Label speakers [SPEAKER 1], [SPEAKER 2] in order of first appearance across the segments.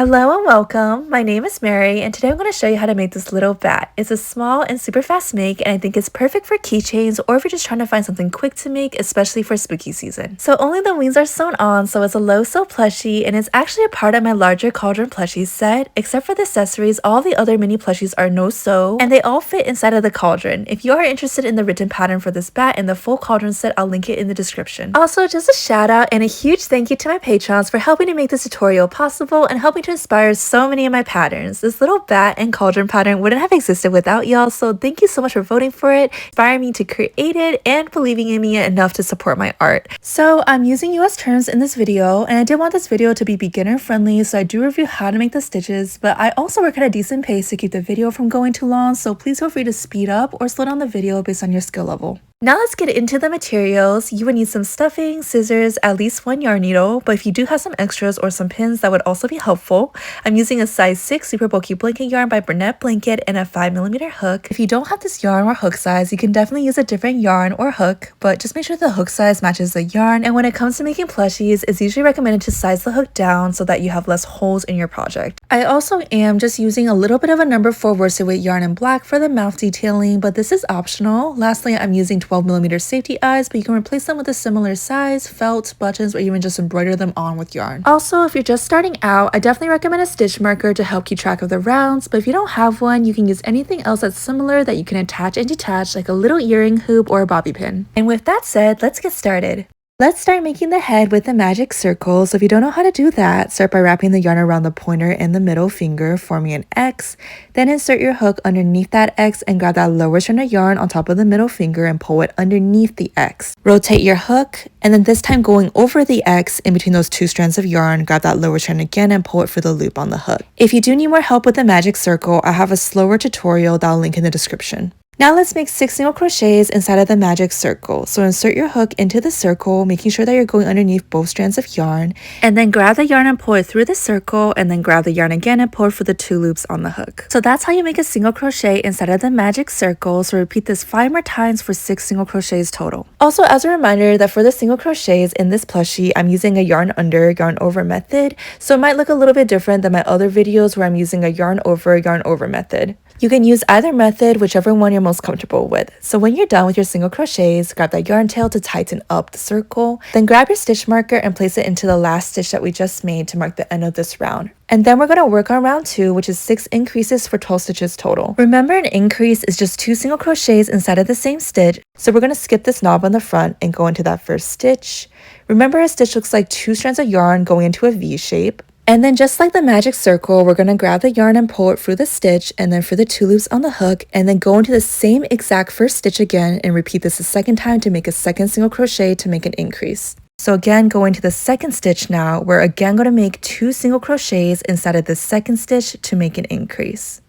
[SPEAKER 1] Hello and welcome. My name is Mary and today I'm going to show you how to make this little bat. It's a small and super fast make and I think it's perfect for keychains or if you're just trying to find something quick to make, especially for spooky season. So only the wings are sewn on, so it's a low sew plushie and it's actually a part of my larger cauldron plushies set. Except for the accessories, all the other mini plushies are no sew and they all fit inside of the cauldron. If you are interested in the written pattern for this bat and the full cauldron set, I'll link it in the description. Also, just a shout out and a huge thank you to my patrons for helping to make this tutorial possible and helping to inspire so many of my patterns. This little bat and cauldron pattern wouldn't have existed without y'all, so thank you so much for voting for it, inspiring me to create it, and believing in me enough to support my art. So I'm using US terms in this video, and I did want this video to be beginner friendly, so I do review how to make the stitches, but I also work at a decent pace to keep the video from going too long, so please feel free to speed up or slow down the video based on your skill level. Now let's get into the materials. You would need some stuffing, scissors, at least one yarn needle, but if you do have some extras or some pins, that would also be helpful. I'm using a size 6 super bulky blanket yarn by Bernat Blanket and a 5mm hook. If you don't have this yarn or hook size, you can definitely use a different yarn or hook, but just make sure the hook size matches the yarn. And when it comes to making plushies, it's usually recommended to size the hook down so that you have less holes in your project. I also am just using a little bit of a number 4 worsted weight yarn in black for the mouth detailing, but this is optional. Lastly, I'm using 12mm safety eyes, but you can replace them with a similar size, felt, buttons, or even just embroider them on with yarn. Also, if you're just starting out, I definitely recommend a stitch marker to help keep track of the rounds, but if you don't have one, you can use anything else that's similar that you can attach and detach, like a little earring hoop or a bobby pin. And with that said, let's get started. Let's start making the head with the magic circle. So if you don't know how to do that, start by wrapping the yarn around the pointer and the middle finger, forming an X. Then insert your hook underneath that X and grab that lower strand of yarn on top of the middle finger and pull it underneath the X. Rotate your hook, and then this time going over the X in between those two strands of yarn, grab that lower strand again and pull it for the loop on the hook. If you do need more help with the magic circle, I have a slower tutorial that I'll link in the description. Now let's make 6 single crochets inside of the magic circle. So insert your hook into the circle, making sure that you're going underneath both strands of yarn, and then grab the yarn and pull it through the circle, and then grab the yarn again and pull it for the 2 loops on the hook. So that's how you make a single crochet inside of the magic circle. So repeat this 5 more times for 6 single crochets total. Also, as a reminder that for the single crochets in this plushie, I'm using a yarn under, yarn over method. So it might look a little bit different than my other videos where I'm using a yarn over method. You can use either method, whichever one you're most comfortable with. So when you're done with your single crochets, grab that yarn tail to tighten up the circle, then grab your stitch marker and place it into the last stitch that we just made to mark the end of this round. And then we're going to work on round 2, which is 6 increases for 12 stitches total. Remember, an increase is just 2 single crochets inside of the same stitch. So we're going to skip this knob on the front and go into that first stitch. Remember, a stitch looks like 2 strands of yarn going into a V shape. And then just like the magic circle, we're going to grab the yarn and pull it through the stitch and then for the 2 loops on the hook, and then go into the same exact first stitch again and repeat this a second time to make a second single crochet to make an increase. So again, go into the second stitch now. We're again going to make 2 single crochets inside of the second stitch to make an increase.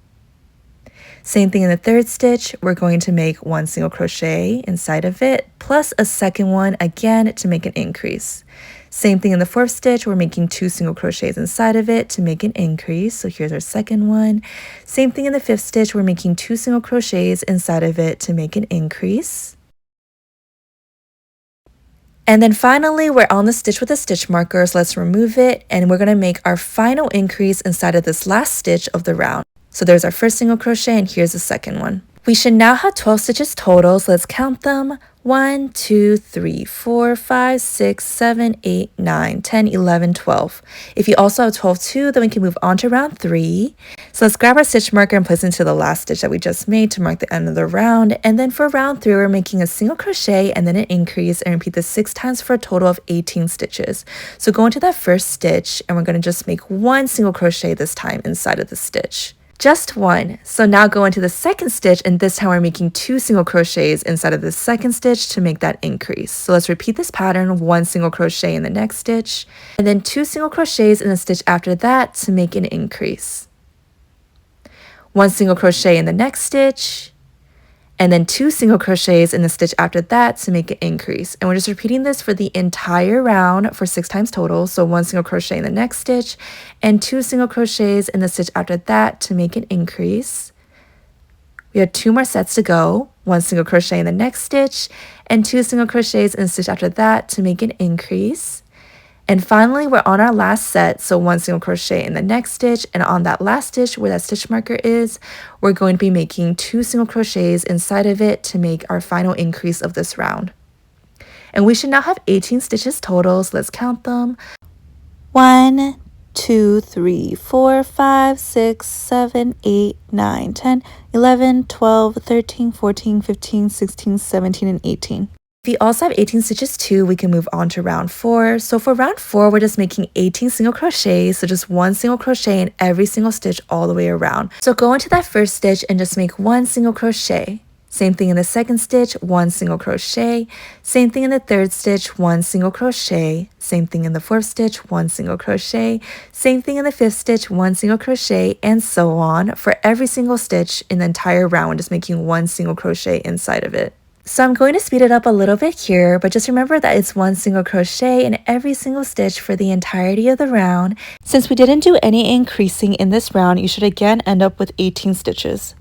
[SPEAKER 1] Same thing in the third stitch, we're going to make 1 single crochet inside of it, plus a second one again to make an increase. Same thing in the fourth stitch, we're making 2 single crochets inside of it to make an increase. So here's our second one. Same thing in the fifth stitch, we're making 2 single crochets inside of it to make an increase. And then finally, we're on the stitch with the stitch marker, so let's remove it, and we're going to make our final increase inside of this last stitch of the round. So there's our first single crochet, and here's the second one. We should now have 12 stitches total, so let's count them. 1, 2, 3, 4, 5, 6, 7, 8, 9, 10, 11, 12. If you also have 12 too, then we can move on to round 3. So let's grab our stitch marker and place it into the last stitch that we just made to mark the end of the round. And then for round 3, we're making a single crochet and then an increase and repeat this 6 times for a total of 18 stitches. So go into that first stitch and we're going to just make 1 single crochet this time inside of the stitch. Just 1. So now go into the second stitch, and this time we're making 2 single crochets inside of the second stitch to make that increase. So let's repeat this pattern, 1 single crochet in the next stitch, and then 2 single crochets in the stitch after that to make an increase. 1 single crochet in the next stitch, and then 2 single crochets in the stitch after that to make an increase. And we're just repeating this for the entire round for 6 times total. So 1 single crochet in the next stitch and 2 single crochets in the stitch after that to make an increase. We have 2 more sets to go. 1 single crochet in the next stitch and 2 single crochets in the stitch after that to make an increase. And finally, we're on our last set, so 1 single crochet in the next stitch, and on that last stitch where that stitch marker is, we're going to be making 2 single crochets inside of it to make our final increase of this round. And we should now have 18 stitches total, so let's count them. 1, 2, 3, 4, 5, 6, 7, 8, 9, 10, 11, 12, 13, 14, 15, 16, 17, and 18. If you also have 18 stitches too, we can move on to round 4. So for round 4, we're just making 18 single crochets, so just 1 single crochet in every single stitch all the way around. So go into that first stitch and just make 1 single crochet. Same thing in the second stitch, 1 single crochet. Same thing in the third stitch, 1 single crochet. Same thing in the fourth stitch, 1 single crochet. Same thing in the fifth stitch, 1 single crochet, and so on. For every single stitch in the entire round, we're just making 1 single crochet inside of it. So I'm going to speed it up a little bit here, but just remember that it's 1 single crochet in every single stitch for the entirety of the round. Since we didn't do any increasing in this round, you should again end up with 18 stitches.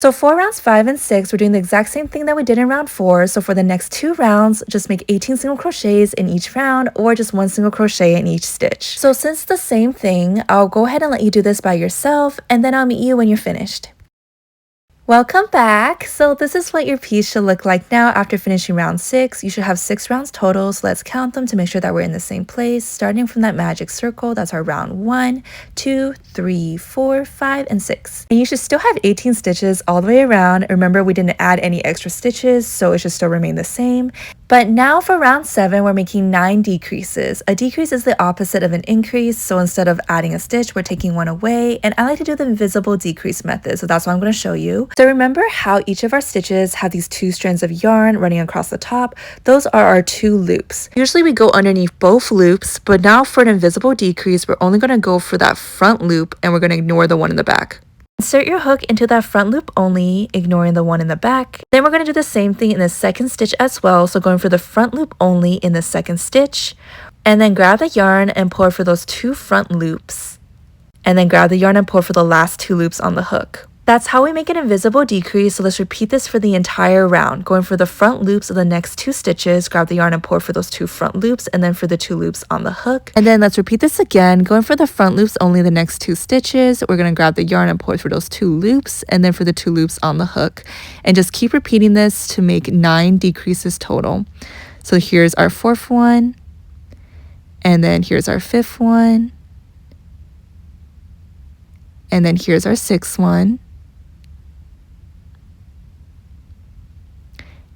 [SPEAKER 1] So for rounds 5 and 6, we're doing the exact same thing that we did in round 4. So for the next 2 rounds, just make 18 single crochets in each round or just 1 single crochet in each stitch. So since it's the same thing, I'll go ahead and let you do this by yourself, and then I'll meet you when you're finished. Welcome back. So this is what your piece should look like now after finishing round 6. You should have 6 rounds total, so let's count them to make sure that we're in the same place. Starting from that magic circle, that's our round 1, 2, 3, 4, 5, and 6. And you should still have 18 stitches all the way around. Remember, we didn't add any extra stitches, so it should still remain the same. But now for round 7, we're making 9 decreases. A decrease is the opposite of an increase, so instead of adding a stitch, we're taking one away, and I like to do the invisible decrease method, so that's what I'm going to show you. So remember how each of our stitches have these 2 strands of yarn running across the top? Those are our 2 loops. Usually we go underneath both loops, but now for an invisible decrease, we're only going to go for that front loop, and we're going to ignore the one in the back. Insert your hook into that front loop only, ignoring the one in the back. Then we're going to do the same thing in the second stitch as well, so going for the front loop only in the second stitch. And then grab the yarn and pull for those 2 front loops. And then grab the yarn and pull for the last 2 loops on the hook. That's how we make an invisible decrease, so let's repeat this for the entire round. Going for the front loops of the next 2 stitches, grab the yarn and pull for those 2 front loops, and then for the 2 loops on the hook. And then let's repeat this again, going for the front loops only the next 2 stitches. We're going to grab the yarn and pull for those 2 loops, and then for the 2 loops on the hook. And just keep repeating this to make 9 decreases total. So here's our 4th one, and then here's our 5th one, and then here's our 6th one.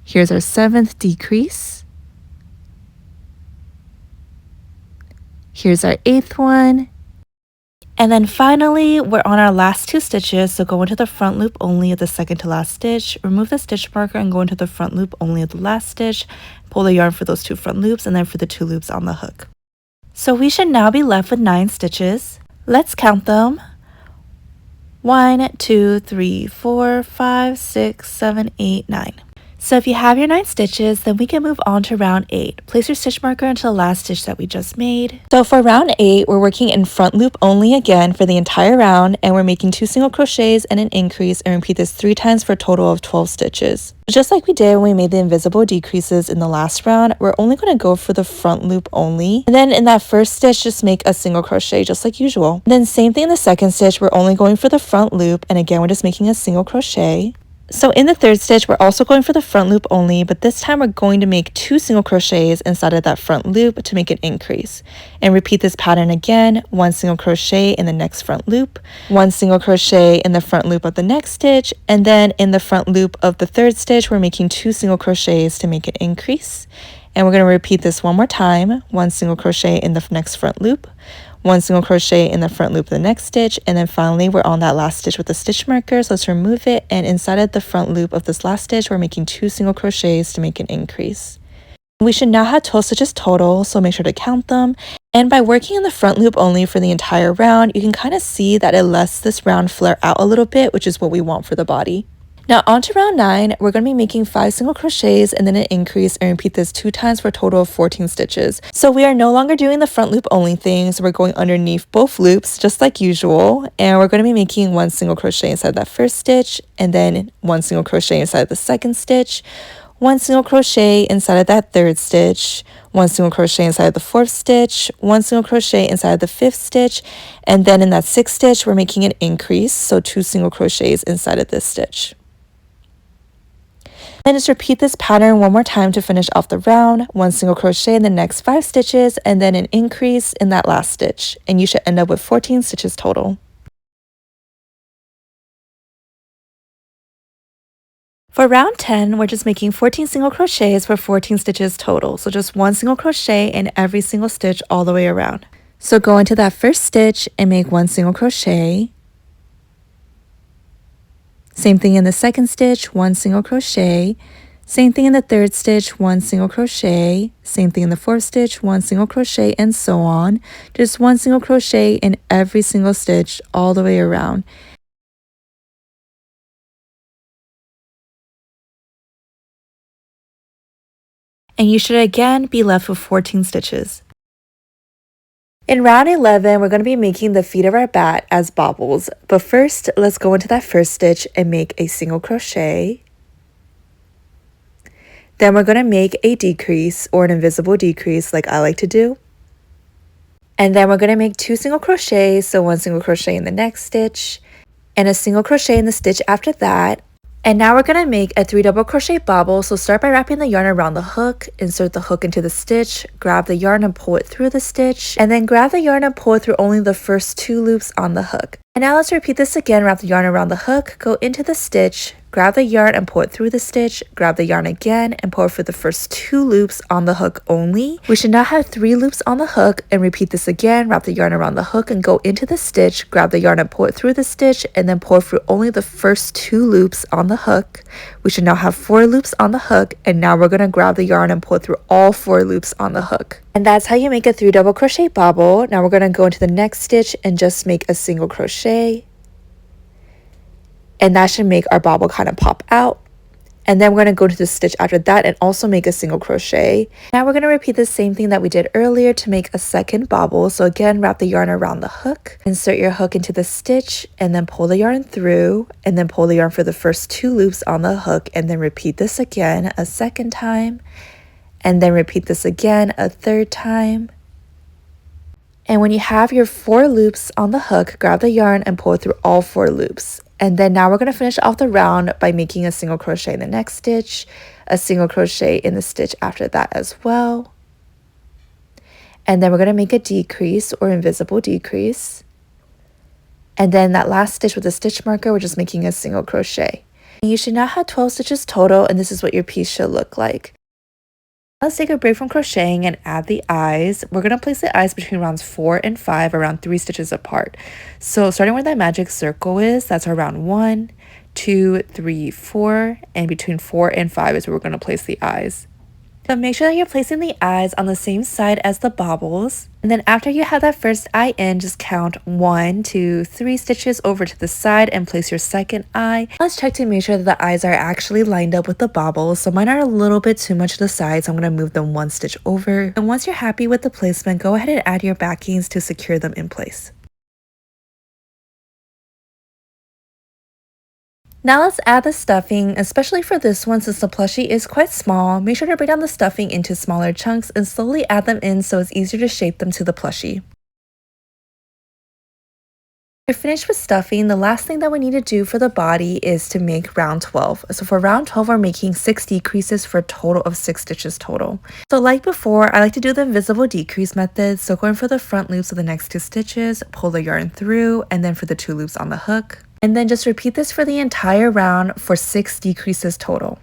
[SPEAKER 1] Here's our 7th decrease. Here's our 8th one. And then finally, we're on our last 2 stitches, so go into the front loop only of the second to last stitch, remove the stitch marker and go into the front loop only of the last stitch, pull the yarn for those 2 front loops, and then for the 2 loops on the hook. So we should now be left with 9 stitches. Let's count them. 1, 2, 3, 4, 5, 6, 7, 8, 9. So if you have your 9 stitches, then we can move on to round 8. Place your stitch marker into the last stitch that we just made. So for round 8, we're working in front loop only again for the entire round, and we're making 2 single crochets and an increase, and repeat this 3 times for a total of 12 stitches. Just like we did when we made the invisible decreases in the last round, we're only going to go for the front loop only. And then in that first stitch, just make a single crochet just like usual. And then same thing in the second stitch, we're only going for the front loop, and again, we're just making a single crochet. So in the third stitch, we're also going for the front loop only, but this time we're going to make 2 single crochets inside of that front loop to make an increase. And repeat this pattern again, 1 single crochet in the next front loop, 1 single crochet in the front loop of the next stitch, and then in the front loop of the third stitch, we're making 2 single crochets to make an increase. And we're going to repeat this one more time, 1 single crochet in the next front loop, 1 single crochet in the front loop of the next stitch, and then finally we're on that last stitch with the stitch marker, so let's remove it, and inside of the front loop of this last stitch we're making 2 single crochets to make an increase. We should now have 12 stitches total, so make sure to count them. And by working in the front loop only for the entire round, you can kind of see that it lets this round flare out a little bit, which is what we want for the body. Now on to round 9, we're going to be making 5 single crochets and then an increase, and repeat this 2 times for a total of 14 stitches. So we are no longer doing the front loop only thing, so we're going underneath both loops just like usual, and we're going to be making 1 single crochet inside that first stitch, and then 1 single crochet inside the second stitch, 1 single crochet inside of that third stitch, 1 single crochet inside the fourth stitch, 1 single crochet inside the fifth stitch, and then in that sixth stitch we're making an increase, so 2 single crochets inside of this stitch. And just repeat this pattern one more time to finish off the round. 1 single crochet in the next 5 stitches, and then an increase in that last stitch, and you should end up with 14 stitches total. For round 10, we're just making 14 single crochets for 14 stitches total, so just 1 single crochet in every single stitch all the way around. So go into that first stitch and make 1 single crochet. Same thing in the second stitch, 1 single crochet. Same thing in the third stitch, 1 single crochet. Same thing in the fourth stitch, 1 single crochet, and so on. Just 1 single crochet in every single stitch all the way around. And you should again be left with 14 stitches. In round 11, we're going to be making the feet of our bat as baubles, but first let's go into that first stitch and make a single crochet. Then we're going to make a decrease or an invisible decrease like I like to do. And then we're going to make 2 single crochets, so 1 single crochet in the next stitch and a single crochet in the stitch after that. And now we're going to make a 3 double crochet bobble, so start by wrapping the yarn around the hook, insert the hook into the stitch, grab the yarn and pull it through the stitch, and then grab the yarn and pull it through only the first 2 loops on the hook. And now let's repeat this again. Wrap the yarn around the hook, go into the stitch, grab the yarn and pull it through the stitch, grab the yarn again and pull it for the first 2 loops on the hook only. We should now have 3 loops on the hook, and repeat this again. Wrap the yarn around the hook and go into the stitch, grab the yarn and pull it through the stitch, and then pull it through only the first 2 loops on the hook. We should now have 4 loops on the hook, and now we're going to grab the yarn and pull it through all 4 loops on the hook. And that's how you make a 3 double crochet bobble. Now we're going to go into the next stitch and just make a single crochet. And that should make our bobble kind of pop out. And then we're going to go to the stitch after that and also make a single crochet. Now we're going to repeat the same thing that we did earlier to make a second bobble. So again, wrap the yarn around the hook, insert your hook into the stitch, and then pull the yarn through, and then pull the yarn for the first 2 loops on the hook, and then repeat this again a second time, and then repeat this again a third time. And when you have your 4 loops on the hook, grab the yarn and pull it through all 4 loops. And then now we're going to finish off the round by making a single crochet in the next stitch, a single crochet in the stitch after that as well. And then we're going to make a decrease or invisible decrease. And then that last stitch with the stitch marker, we're just making a single crochet. And you should now have 12 stitches total, and this is what your piece should look like. Let's take a break from crocheting and add the eyes. We're going to place the eyes between rounds 4 and 5, around 3 stitches apart. So starting where that magic circle is, that's our round 1, 2, 3, 4, and between 4 and 5 is where we're going to place the eyes. So make sure that you're placing the eyes on the same side as the baubles. And then after you have that first eye in, just count 1, 2, 3 stitches over to the side and place your second eye. Let's check to make sure that the eyes are actually lined up with the baubles. So mine are a little bit too much to the side, so I'm going to move them 1 stitch over. And once you're happy with the placement, go ahead and add your backings to secure them in place. Now let's add the stuffing, especially for this one since the plushie is quite small. Make sure to break down the stuffing into smaller chunks and slowly add them in so it's easier to shape them to the plushie. You're finished with stuffing. The last thing that we need to do for the body is to make round 12. So for round 12, we're making 6 decreases for a total of 6 stitches total. So like before, I like to do the invisible decrease method. So going for the front loops of the next 2 stitches, pull the yarn through, and then for the 2 loops on the hook. And then just repeat this for the entire round for 6 decreases total.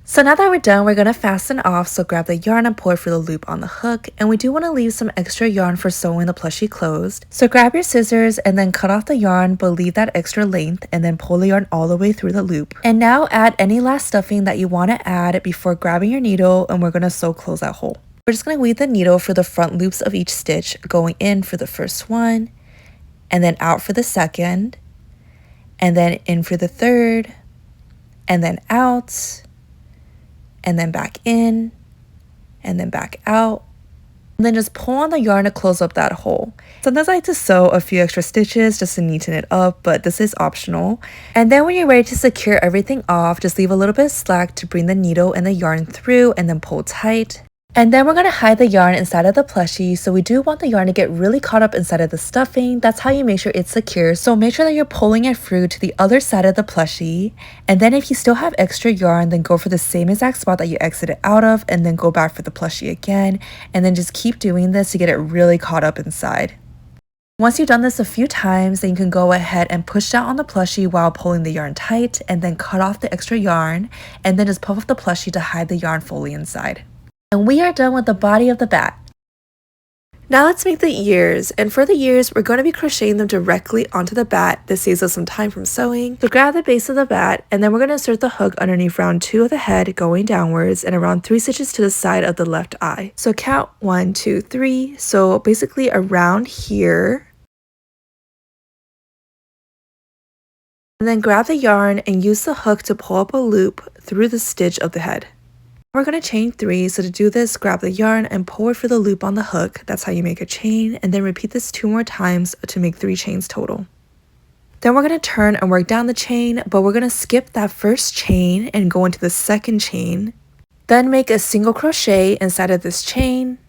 [SPEAKER 1] So now that we're done, we're going to fasten off, so grab the yarn and pull it through the loop on the hook, and we do want to leave some extra yarn for sewing the plushie closed. So grab your scissors and then cut off the yarn, but leave that extra length, and then pull the yarn all the way through the loop. And now add any last stuffing that you want to add before grabbing your needle, and we're going to sew close that hole. We're just going to weave the needle for the front loops of each stitch, going in for the first one, and then out for the second, and then in for the third, and then out, and then back in, and then back out, and then just pull on the yarn to close up that hole. Sometimes I like to sew a few extra stitches just to neaten it up, but this is optional. And then when you're ready to secure everything off, just leave a little bit of slack to bring the needle and the yarn through, and then pull tight. And then we're going to hide the yarn inside of the plushie, so we do want the yarn to get really caught up inside of the stuffing. That's how you make sure it's secure, so make sure that you're pulling it through to the other side of the plushie. And then if you still have extra yarn, then go for the same exact spot that you exited out of, and then go back for the plushie again, and then just keep doing this to get it really caught up inside. Once you've done this a few times, then you can go ahead and push down on the plushie while pulling the yarn tight, and then cut off the extra yarn, and then just puff off the plushie to hide the yarn fully inside. And we are done with the body of the bat. Now let's make the ears, and for the ears, we're going to be crocheting them directly onto the bat. This saves us some time from sewing. So grab the base of the bat, and then we're going to insert the hook underneath round 2 of the head going downwards and around 3 stitches to the side of the left eye. So count 1, 2, 3. So basically around here. And then grab the yarn and use the hook to pull up a loop through the stitch of the head. We're going to chain 3, so to do this, grab the yarn and pull it for the loop on the hook. That's how you make a chain, and then repeat this 2 more times to make 3 chains total. Then we're going to turn and work down the chain, but we're going to skip that first chain and go into the second chain. Then make a single crochet inside of this chain.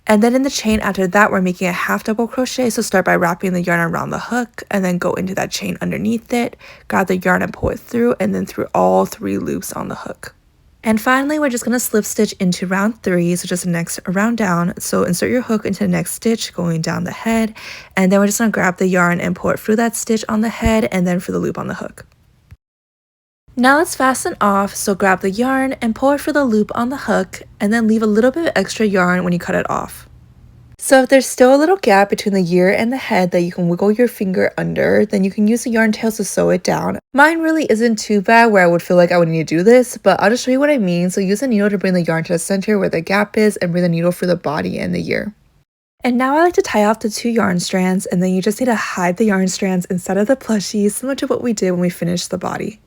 [SPEAKER 1] And then in the chain after that, we're making a half double crochet, so start by wrapping the yarn around the hook, and then go into that chain underneath it, grab the yarn and pull it through, and then through all 3 loops on the hook. And finally, we're just going to slip stitch into round 3, so just the next round down. So insert your hook into the next stitch going down the head, and then we're just going to grab the yarn and pull it through that stitch on the head, and then for the loop on the hook. Now let's fasten off, so grab the yarn and pull it for the loop on the hook, and then leave a little bit of extra yarn when you cut it off. So if there's still a little gap between the ear and the head that you can wiggle your finger under, then you can use the yarn tails to sew it down. Mine really isn't too bad where I would feel like I would need to do this, but I'll just show you what I mean. So use a needle to bring the yarn to the center where the gap is, and bring the needle for the body and the ear. And now I like to tie off the 2 yarn strands, and then you just need to hide the yarn strands inside of the plushie, similar to what we did when we finished the body.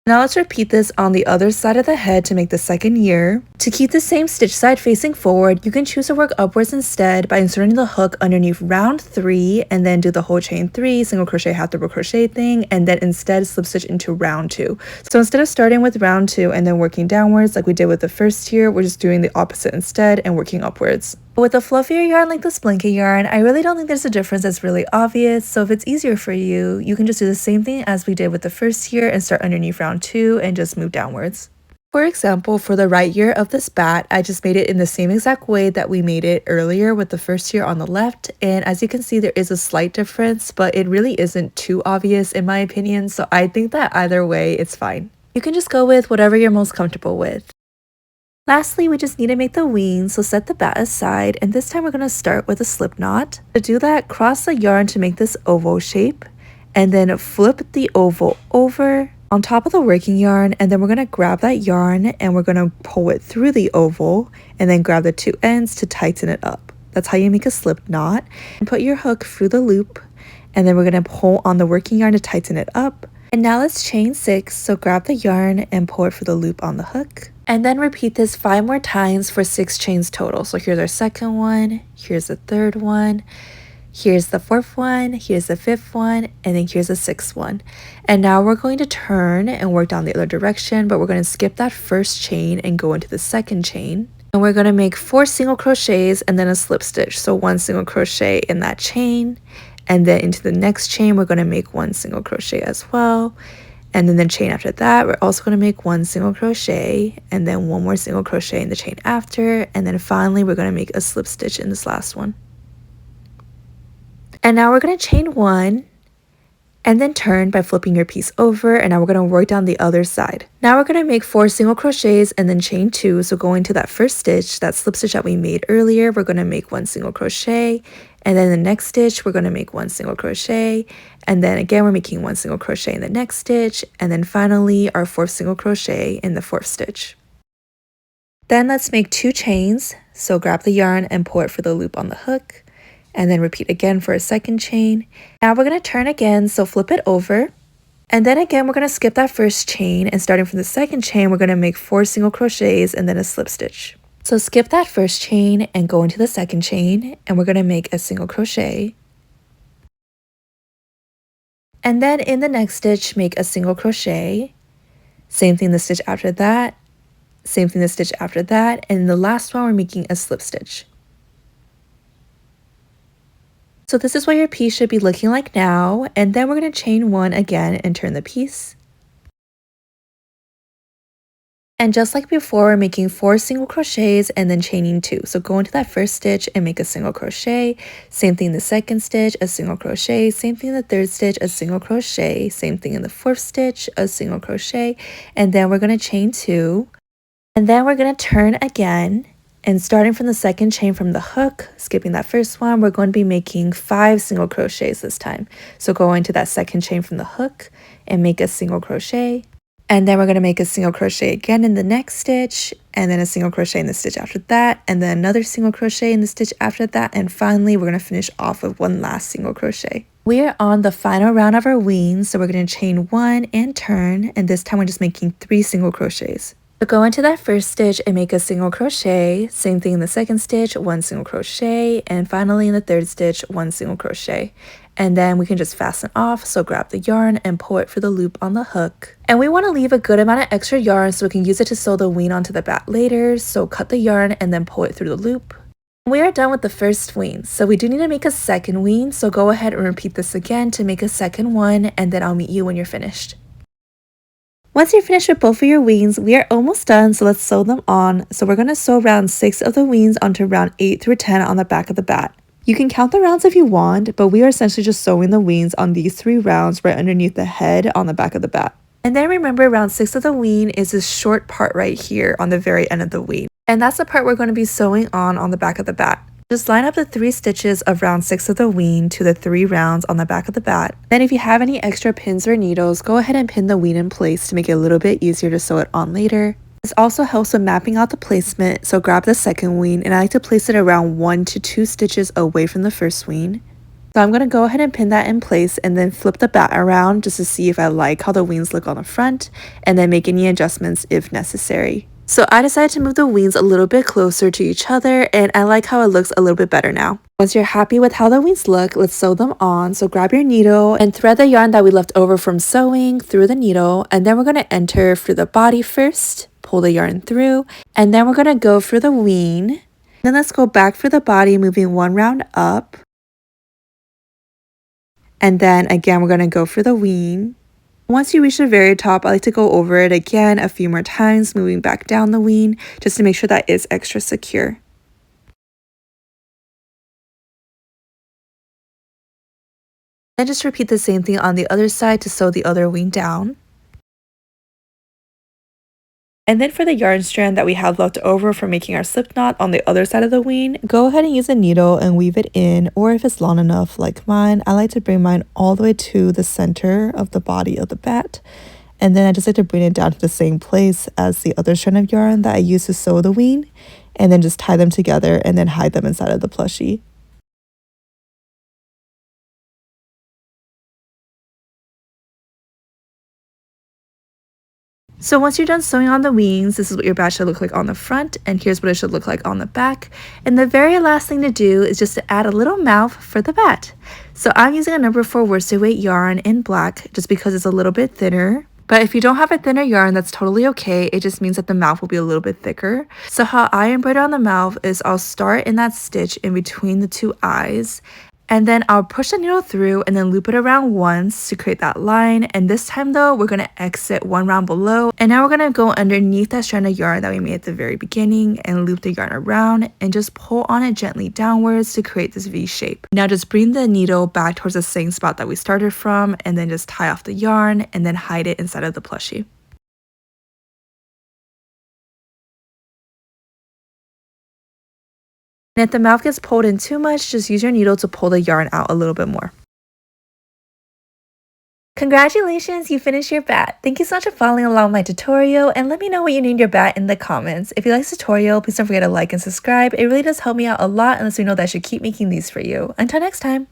[SPEAKER 1] Now let's repeat this on the other side of the head to make the second ear. To keep the same stitch side facing forward, you can choose to work upwards instead by inserting the hook underneath round 3, and then do the whole chain 3, single crochet, half double crochet thing, and then instead slip stitch into round 2. So instead of starting with round 2 and then working downwards like we did with the first ear, we're just doing the opposite instead and working upwards. With a fluffier yarn like this blanket yarn, I really don't think there's a difference that's really obvious, so if it's easier for you, you can just do the same thing as we did with the first ear and start underneath round 2 and just move downwards. For example, for the right ear of this bat, I just made it in the same exact way that we made it earlier with the first ear on the left, and as you can see there is a slight difference, but it really isn't too obvious in my opinion, so I think that either way it's fine. You can just go with whatever you're most comfortable with. Lastly, we just need to make the wings, so set the bat aside, and this time we're going to start with a slip knot. To do that, cross the yarn to make this oval shape, and then flip the oval over on top of the working yarn, and then we're going to grab that yarn and we're going to pull it through the oval, and then grab the 2 ends to tighten it up. That's how you make a slip knot. And put your hook through the loop, and then we're going to pull on the working yarn to tighten it up. And now let's chain 6, so grab the yarn and pull it for the loop on the hook. And then repeat this 5 more times for 6 chains total. So here's our second one, here's the third one, here's the 4th one, here's the 5th one, and then here's the 6th one. And now we're going to turn and work down the other direction, but we're going to skip that first chain and go into the second chain. And we're going to make 4 single crochets and then a slip stitch. So 1 single crochet in that chain, and then into the next chain we're going to make 1 single crochet as well. And then the chain after that, we're also going to make 1 single crochet, and then 1 more single crochet in the chain after, and then finally we're going to make a slip stitch in this last one. And now we're going to chain 1 and then turn by flipping your piece over, and now we're going to work down the other side. Now we're going to make 4 single crochets and then chain 2. So going to that first stitch, that slip stitch that we made earlier, we're going to make 1 single crochet, and then the next stitch we're going to make 1 single crochet, and then again we're making 1 single crochet in the next stitch, and then finally our 4th single crochet in the 4th stitch. Then let's make 2 chains. So grab the yarn and pull it for the loop on the hook, and then repeat again for a second chain. Now we're going to turn again, so flip it over, and then again we're going to skip that first chain, and starting from the second chain we're going to make 4 single crochets and then a slip stitch. So skip that first chain and go into the second chain, and we're going to make a single crochet, and then in the next stitch make a single crochet, same thing the stitch after that, same thing the stitch after that, and in the last one we're making a slip stitch. So this is what your piece should be looking like now, and then we're going to chain 1 again and turn the piece. And just like before, we're making 4 single crochets and then chaining 2. So go into that first stitch and make a single crochet, same thing in the second stitch, a single crochet, same thing in the third stitch, a single crochet, same thing in the 4th stitch, a single crochet, and then we're going to chain 2, and then we're going to turn again. And starting from the second chain from the hook, skipping that first one, we're going to be making 5 single crochets this time. So go into that second chain from the hook and make a single crochet. And then we're going to make a single crochet again in the next stitch, and then a single crochet in the stitch after that, and then another single crochet in the stitch after that. And finally, we're going to finish off with 1 last single crochet. We are on the final round of our wings, so we're going to chain 1 and turn, and this time we're just making 3 single crochets. So go into that first stitch and make a single crochet, same thing in the second stitch, 1 single crochet, and finally in the third stitch, 1 single crochet. And then we can just fasten off, so grab the yarn and pull it for the loop on the hook. And we want to leave a good amount of extra yarn so we can use it to sew the wing onto the bat later, so cut the yarn and then pull it through the loop. We are done with the first wing, so we do need to make a second wing, so go ahead and repeat this again to make a second one, and then I'll meet you when you're finished. Once you're finished with both of your wings, we are almost done, so let's sew them on. So we're going to sew round 6 of the wings onto round 8 through 10 on the back of the bat. You can count the rounds if you want, but we are essentially just sewing the wings on these 3 rounds right underneath the head on the back of the bat. And then remember, round 6 of the wing is this short part right here on the very end of the wing. And that's the part we're going to be sewing on the back of the bat. Just line up the 3 stitches of round 6 of the wing to the 3 rounds on the back of the bat. Then if you have any extra pins or needles, go ahead and pin the wing in place to make it a little bit easier to sew it on later. This also helps with mapping out the placement, so grab the second wing, and I like to place it around 1 to 2 stitches away from the first wing. So I'm going to go ahead and pin that in place and then flip the bat around just to see if I like how the wings look on the front, and then make any adjustments if necessary. So I decided to move the wings a little bit closer to each other, and I like how it looks a little bit better now. Once you're happy with how the wings look, let's sew them on. So grab your needle and thread the yarn that we left over from sewing through the needle, and then we're going to enter through the body first, pull the yarn through, and then we're going to go for the wing. Then let's go back for the body, moving 1 round up. And then again, we're going to go for the wing. Once you reach the very top, I like to go over it again a few more times, moving back down the wing just to make sure that it's extra secure. Then just repeat the same thing on the other side to sew the other wing down. And then for the yarn strand that we have left over for making our slip knot on the other side of the wing, go ahead and use a needle and weave it in, or if it's long enough like mine, I like to bring mine all the way to the center of the body of the bat. And then I just like to bring it down to the same place as the other strand of yarn that I used to sew the wing, and then just tie them together and then hide them inside of the plushie. So once you're done sewing on the wings, this is what your bat should look like on the front, and here's what it should look like on the back. And the very last thing to do is just to add a little mouth for the bat. So I'm using a number 4 worsted weight yarn in black just because it's a little bit thinner. But if you don't have a thinner yarn, that's totally okay. It just means that the mouth will be a little bit thicker. So how I embroider on the mouth is I'll start in that stitch in between the 2 eyes, And then I'll push the needle through and then loop it around once to create that line. And this time though, we're going to exit one round below. And now we're going to go underneath that strand of yarn that we made at the very beginning and loop the yarn around and just pull on it gently downwards to create this V shape. Now just bring the needle back towards the same spot that we started from and then just tie off the yarn and then hide it inside of the plushie. And if the mouth gets pulled in too much, just use your needle to pull the yarn out a little bit more. Congratulations, you finished your bat. Thank you so much for following along my tutorial, and let me know what you named your bat in the comments. If you like this tutorial, please don't forget to like and subscribe. It really does help me out a lot and lets me know that I should keep making these for you. Until next time.